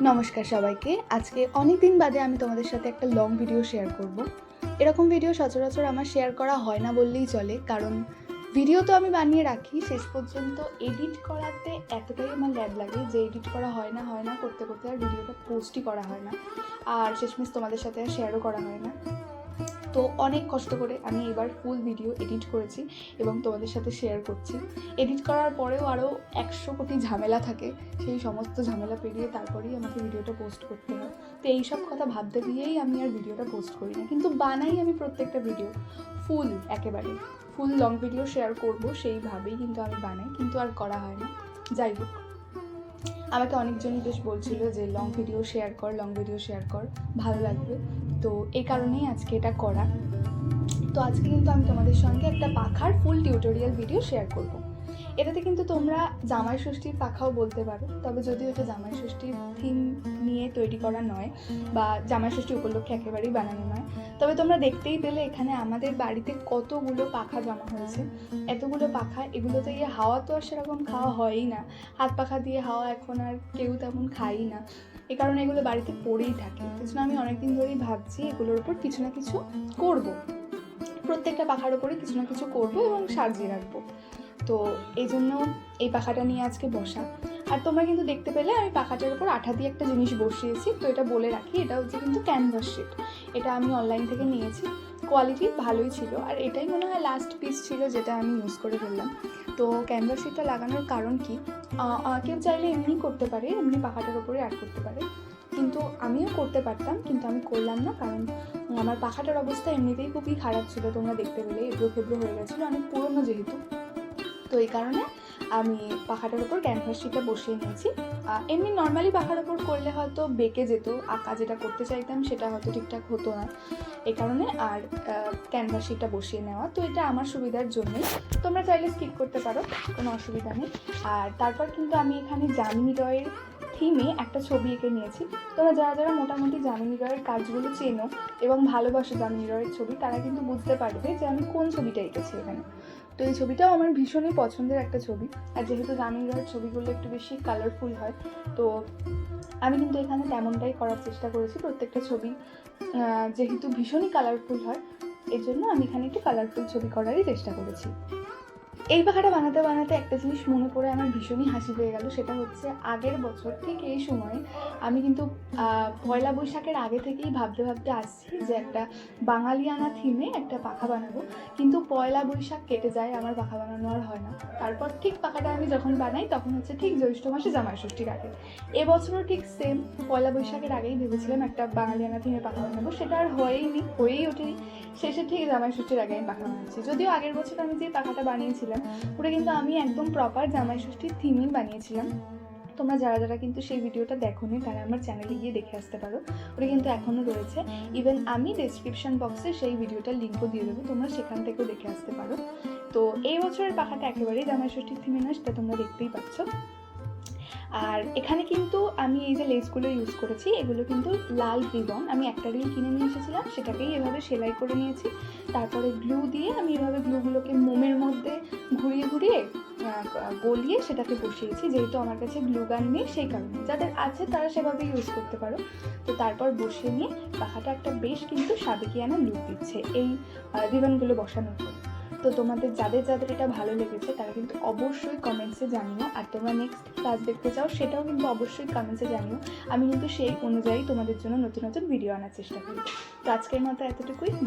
নমস্কার সবাইকে। আজকে অনেক দিন বাদে আমি তোমাদের সাথে একটা লং ভিডিও শেয়ার করব। এরকম ভিডিও সচরাচর আমার শেয়ার করা হয় না বললেই চলে, কারণ ভিডিও তো আমি বানিয়ে রাখি, শেষ পর্যন্ত এডিট করাতে এতটাই আমার ল্যাব লাগে যে এডিট করা হয় না করতে করতে আর ভিডিওটা পোস্টই করা হয় না, আর শেষমেশ তোমাদের সাথে আর শেয়ারও করা হয় না। তো অনেক কষ্ট করে আমি এবার ফুল ভিডিও এডিট করেছি এবং তোমাদের সাথে শেয়ার করছি। এডিট করার পরেও আরও 100 কোটি ঝামেলা থাকে, সেই সমস্ত ঝামেলা পেরিয়ে তারপরেই আমাকে ভিডিওটা পোস্ট করতে হয়। তো এইসব কথা ভাবতে গিয়েই আমি আর ভিডিওটা পোস্ট করি না, কিন্তু বানাই আমি প্রত্যেকটা ভিডিও ফুল, একেবারে ফুল লং ভিডিও শেয়ার করব সেইভাবেই কিন্তু আমি বানাই, কিন্তু আর করা হয় না। যাই হোক, আমাকে অনেকজনই বেশ বলছিল যে লং ভিডিও শেয়ার কর, ভালো লাগবে। তো এই কারণেই আজকে এটা করা। তো আজকে কিন্তু আমি তোমাদের সঙ্গে একটা পাখার ফুল টিউটোরিয়াল ভিডিও শেয়ার করব। এটাতে কিন্তু তোমরা জামাই ষষ্ঠীর পাখাও বলতে পারো, তবে যদিও এটা জামাই ষষ্ঠীর থিম নিয়ে তৈরি করা নয় বা জামাই ষষ্ঠী উপলক্ষে একেবারেই বানানো নয়, তবে তোমরা দেখতেই পেলে এখানে আমাদের বাড়িতে কতগুলো পাখা জমা হয়েছে। এতগুলো পাখা, এগুলোতে গিয়ে হাওয়া তো আর সেরকম খাওয়া হয়ই না, হাত পাখা দিয়ে হাওয়া এখন আর কেউ তেমন খায়ই না, এ কারণে এগুলো বাড়িতে পড়েই থাকে। এই জন্য আমি অনেকদিন ধরেই ভাবছি এগুলোর উপর কিছু না কিছু করবো, প্রত্যেকটা পাখার ওপরে কিছু না কিছু করবো এবং সাজিয়ে রাখবো। তো এই জন্য এই পাখাটা নিয়ে আজকে বসা। আর তোমরা কিন্তু দেখতে পেলে আমি পাখাটার উপর আঠা দিয়ে একটা জিনিস বসিয়েছি। তো এটা বলে রাখি, এটা হচ্ছে কিন্তু ক্যানভাস শিট। এটা আমি অনলাইন থেকে নিয়েছি, কোয়ালিটি ভালোই ছিল, আর এটাই মনে হয় লাস্ট পিস ছিল যেটা আমি ইউজ করে ফেললাম। তো ক্যানভাস শিটটা লাগানোর কারণ কি, কেউ চাইলে এমনি করতে পারে, এমনি পাখাটার ওপরে অ্যাড করতে পারে, কিন্তু আমিও করতে পারতাম, কিন্তু আমি করলাম না, কারণ আমার পাখাটার অবস্থা এমনিতেই খুবই খারাপ ছিল। তোমরা দেখতে পেলে এবড়ো খেবড়ো হয়ে গেছিলো, অনেক পুরনো যেহেতু। তো এই কারণে আমি পাখাটার ওপর ক্যানভাস শিটটা বসিয়ে নিয়েছি। এমনি নর্মালি পাখার ওপর করলে হয়তো বেঁকে যেত, আঁকা যেটা করতে চাইতাম সেটা হয়তো ঠিকঠাক হতো না, এই কারণে আর ক্যানভাস শিটটা বসিয়ে নেওয়া। তো এটা আমার সুবিধার জন্যই, তোমরা চাইলে স্কিপ করতে পারো, কোনো অসুবিধা নেই। আর তারপর কিন্তু আমি এখানে যামিনী রয়ের থিমে একটা ছবি এঁকে নিয়েছি। তোমরা যারা যারা মোটামুটি যামিনী রয়ের কাজগুলো চেনো এবং ভালোবাসো যামিনী রয়ের ছবি, তারা কিন্তু বুঝতে পারবে যে আমি কোন ছবিটা এঁকেছি এখানে। তো এই ছবিটাও আমার ভীষণই পছন্দের একটা ছবি, আর যেহেতু যামিনী রয়ের ছবিগুলো একটু বেশি কালারফুল হয়, তো আমি কিন্তু এখানে তেমনটাই করার চেষ্টা করেছি। প্রত্যেকটা ছবি যেহেতু ভীষণই কালারফুল হয়, এর জন্য আমি এখানে একটু কালারফুল ছবি করারই চেষ্টা করেছি। এই পাখাটা বানাতে বানাতে একটা জিনিস মনে পড়ে আমার ভীষণই হাসি পেয়ে গেল। সেটা হচ্ছে আগের বছর ঠিক এই সময়ে আমি কিন্তু পয়লা বৈশাখের আগে থেকেই ভাবতে ভাবতে আসছি যে একটা বাঙালিয়ানা থিমে একটা পাখা বানাবো, কিন্তু পয়লা বৈশাখ কেটে যায়, আমার পাখা বানানো আর হয় না। তারপর ঠিক পাখাটা আমি যখন বানাই তখন হচ্ছে ঠিক জ্যৈষ্ঠ মাসে জামাই ষষ্ঠীর আগে। এবছরও ঠিক সেম পয়লা বৈশাখের আগেই ভেবেছিলাম একটা বাঙালিয়ানা থিমে পাখা বানাবো, সেটা আর হয়েই ওঠেনি। শেষে ঠিক জামাই ষষ্ঠীর আগে আমি পাখা বানাচ্ছি। যদিও আগের বছর আমি যে পাখাটা বানিয়েছিলাম ওটা কিন্তু আমি একদম প্রপার জামাই ষষ্ঠীর থিমেই বানিয়েছিলাম। তোমরা যারা যারা কিন্তু সেই ভিডিওটা দেখোনি তারা আমার চ্যানেলে গিয়ে দেখে আসতে পারো, ওটা কিন্তু এখনও রয়েছে। ইভেন আমি ডেসক্রিপশন বক্সে সেই ভিডিওটার লিঙ্কও দিয়ে দেবো, তোমরা সেখান থেকেও দেখে আসতে পারো। তো এই বছরের পাখাটা একেবারেই জামাই ষষ্ঠীর থিমে নয়, সেটা তোমরা দেখতেই পাচ্ছ। আর এখানে কিন্তু আমি এই যে লেসগুলো ইউজ করেছি, এগুলো কিন্তু লাল রিবন, আমি একটা রিল কিনে নিয়ে এসেছিলাম, সেটাকেই এভাবে সেলাই করে নিয়েছি। তারপরে গ্লু দিয়ে আমি এভাবে গ্লুগুলোকে মোমের মধ্যে ঘুরিয়ে ঘুরিয়ে গলিয়ে সেটাকে বসিয়েছি। যেহেতু আমার কাছে গ্লু গান নেই, সেই কারণে, যাদের আছে তারা সেভাবে ইউজ করতে পারো। তো তারপর বসিয়ে নিয়ে পাখাটা একটা বেশ কিন্তু সাবেকিয়ানা লুক দিচ্ছে এই রিবনগুলো বসানোর পর। তো তোমাদের যাদের যাদের এটা ভালো লেগেছে তারা কিন্তু অবশ্যই কমেন্টসে জানিও, আর তোমরা নেক্সট ক্লাস দেখতে চাও সেটাও কিন্তু অবশ্যই কমেন্টসে জানিও। আমি কিন্তু সেই অনুযায়ী তোমাদের জন্য নতুন নতুন ভিডিও আনার চেষ্টা করি। তো আজকের মতো এতটুকুই।